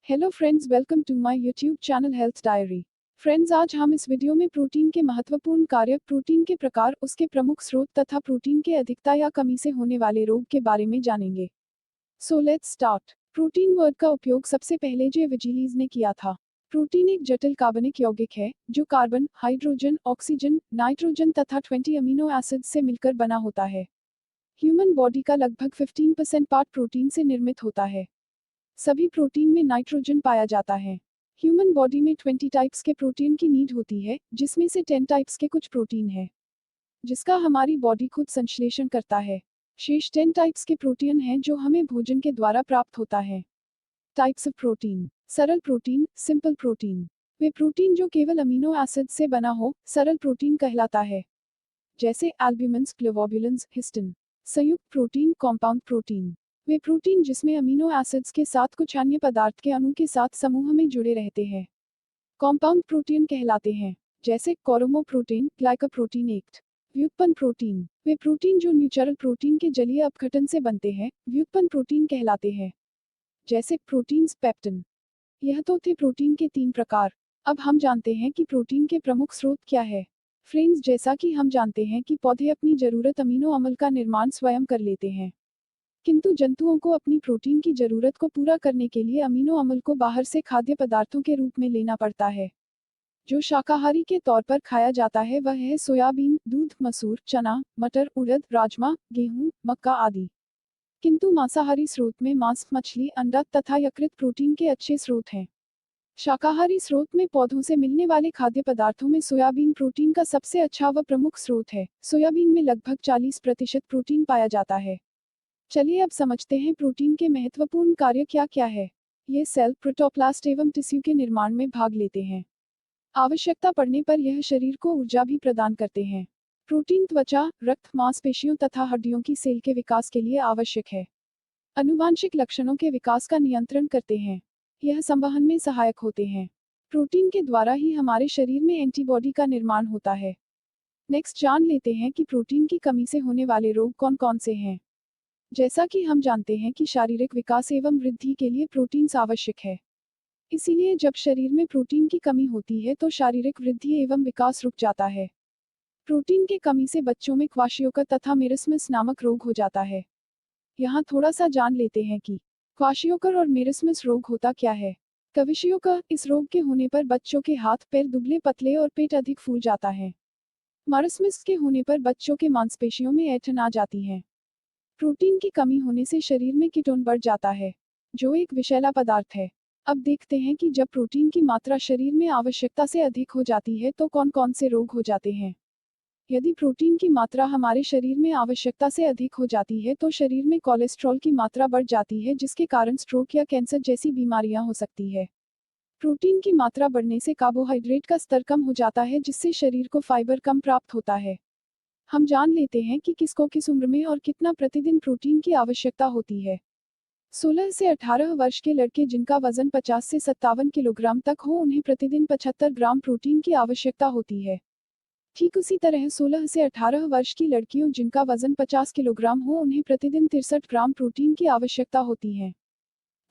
Hello friends, welcome to my YouTube channel health diary. Friends, आज हम इस video में प्रोटीन के महत्वपूर्ण कार्य, प्रोटीन के प्रकार, उसके प्रमुख स्रोत तथा प्रोटीन के अधिकता या कमी से होने वाले रोग के बारे में जानेंगे। So let's start. Protein word का उपयोग सबसे पहले जे विजिलीज ने किया था। प्रोटीन एक जटिल कार्बनिक यौगिक है जो कार्बन, हाइड्रोजन, ऑक्सीजन, नाइट्रोजन तथा 20 अमीनो एसिड से मिलकर बना होता है। ह्यूमन बॉडी का लगभग 15% पार्ट प्रोटीन से निर्मित होता है। सभी प्रोटीन में नाइट्रोजन पाया जाता है। ह्यूमन बॉडी में 20 टाइप्स के प्रोटीन की नीड होती है, जिसमें से 10 टाइप्स के कुछ प्रोटीन है जिसका हमारी बॉडी खुद संश्लेषण करता है। शेष 10 टाइप्स के प्रोटीन हैं जो हमें भोजन के द्वारा प्राप्त होता है। Types of protein. सरल प्रोटीन, सिंपल प्रोटीन। वे प्रोटीन जो केवल अमीनो एसिड से बना हो, सरल प्रोटीन कहलाता है, जैसे एल्ब्यूमिन्स, ग्लोबुलिन्स, हिस्टिन। संयुक्त प्रोटीन, कॉम्पाउंड प्रोटीन। वे प्रोटीन जिसमें अमीनो एसिड्स के साथ कुछ अन्य पदार्थ के अणु के साथ समूह में जुड़े रहते हैं, कॉम्पाउंड प्रोटीन कहलाते हैं, जैसे कोरोमोप्रोटीन, ग्लाइकोप्रोटीन एक्ट। व्युत्पन्न प्रोटीन। वे प्रोटीन जो न्यूट्रल प्रोटीन के जलीय अपघटन से बनते हैं, व्युत्पन्न प्रोटीन कहलाते हैं, जैसे प्रोटीन्स, पेप्टिन। यह तो थे प्रोटीन के 3 प्रकार। अब हम जानते हैं कि प्रोटीन के प्रमुख स्रोत क्या है। फ्रेंड्स, जैसा कि हम जानते हैं कि पौधे अपनी जरूरत अमीनो अम्ल का निर्माण स्वयं कर लेते हैं, किंतु जंतुओं को अपनी प्रोटीन की जरूरत को पूरा करने के लिए अमीनो अम्ल को बाहर से खाद्य पदार्थों के रूप में लेना पड़ता है। जो शाकाहारी के तौर पर खाया जाता है वह है सोयाबीन, दूध, मसूर, चना, मटर, उड़द, राजमा, गेहूं, मक्का आदि। किंतु मांसाहारी स्रोत में मांस, मछली, अंडा तथा यकृत प्रोटीन के अच्छे स्रोत हैं। शाकाहारी स्रोत में पौधों से मिलने वाले खाद्य पदार्थों में सोयाबीन प्रोटीन का सबसे अच्छा व प्रमुख स्रोत है। सोयाबीन में लगभग 40% प्रोटीन पाया जाता है। चलिए अब समझते हैं प्रोटीन के महत्वपूर्ण कार्य क्या क्या है। ये सेल, प्रोटोप्लास्ट एवं टिश्यू के निर्माण में भाग लेते हैं। आवश्यकता पड़ने पर यह शरीर को ऊर्जा भी प्रदान करते हैं। प्रोटीन त्वचा, रक्त, मांसपेशियों तथा हड्डियों की सेल के विकास के लिए आवश्यक है। आनुवांशिक लक्षणों के विकास का नियंत्रण करते हैं। यह संवहन में सहायक होते हैं। प्रोटीन के द्वारा ही हमारे शरीर में एंटीबॉडी का निर्माण होता है। नेक्स्ट जान लेते हैं कि प्रोटीन की कमी से होने वाले रोग कौन कौन से हैं। जैसा कि हम जानते हैं कि शारीरिक विकास एवं वृद्धि के लिए प्रोटीन आवश्यक है। इसीलिए जब शरीर में प्रोटीन की कमी होती है तो शारीरिक वृद्धि एवं विकास रुक जाता है। प्रोटीन की कमी से बच्चों में क्वाशियोकर तथा मेरिस्मस नामक रोग हो जाता है। यहाँ थोड़ा सा जान लेते हैं कि क्वाशियोकर और मेरिस्मस रोग होता क्या है। क्वाशियोकर, इस रोग के होने पर बच्चों के हाथ पैर दुबले पतले और पेट अधिक फूल जाता है। मेरिस्मस के होने पर बच्चों के मांसपेशियों में ऐंठन आ जाती है। प्रोटीन की कमी होने से शरीर में कीटोन बढ़ जाता है, जो एक विषैला पदार्थ है। अब देखते हैं कि जब प्रोटीन की मात्रा शरीर में आवश्यकता से अधिक हो जाती है तो कौन कौन से रोग हो जाते हैं। यदि प्रोटीन की मात्रा हमारे शरीर में आवश्यकता से अधिक हो जाती है तो शरीर में कोलेस्ट्रॉल की मात्रा बढ़ जाती है, जिसके कारण स्ट्रोक या कैंसर जैसी बीमारियां हो सकती है। प्रोटीन की मात्रा बढ़ने से कार्बोहाइड्रेट का स्तर कम हो जाता है, जिससे शरीर को फाइबर कम प्राप्त होता है। हम जान लेते हैं कि किसको किस उम्र में और कितना प्रतिदिन प्रोटीन की आवश्यकता होती है। 16 से 18 वर्ष के लड़के जिनका वजन 50 से 57 किलोग्राम तक हो, उन्हें प्रतिदिन 75 ग्राम प्रोटीन की आवश्यकता होती है। ठीक उसी तरह 16 से 18 वर्ष की लड़कियों जिनका वजन 50 किलोग्राम हो, उन्हें प्रतिदिन 63 ग्राम प्रोटीन की आवश्यकता होती है।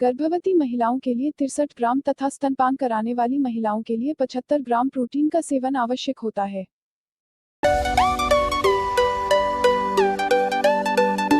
गर्भवती महिलाओं के लिए 63 ग्राम तथा स्तनपान कराने वाली महिलाओं के लिए 75 ग्राम प्रोटीन का सेवन आवश्यक होता है।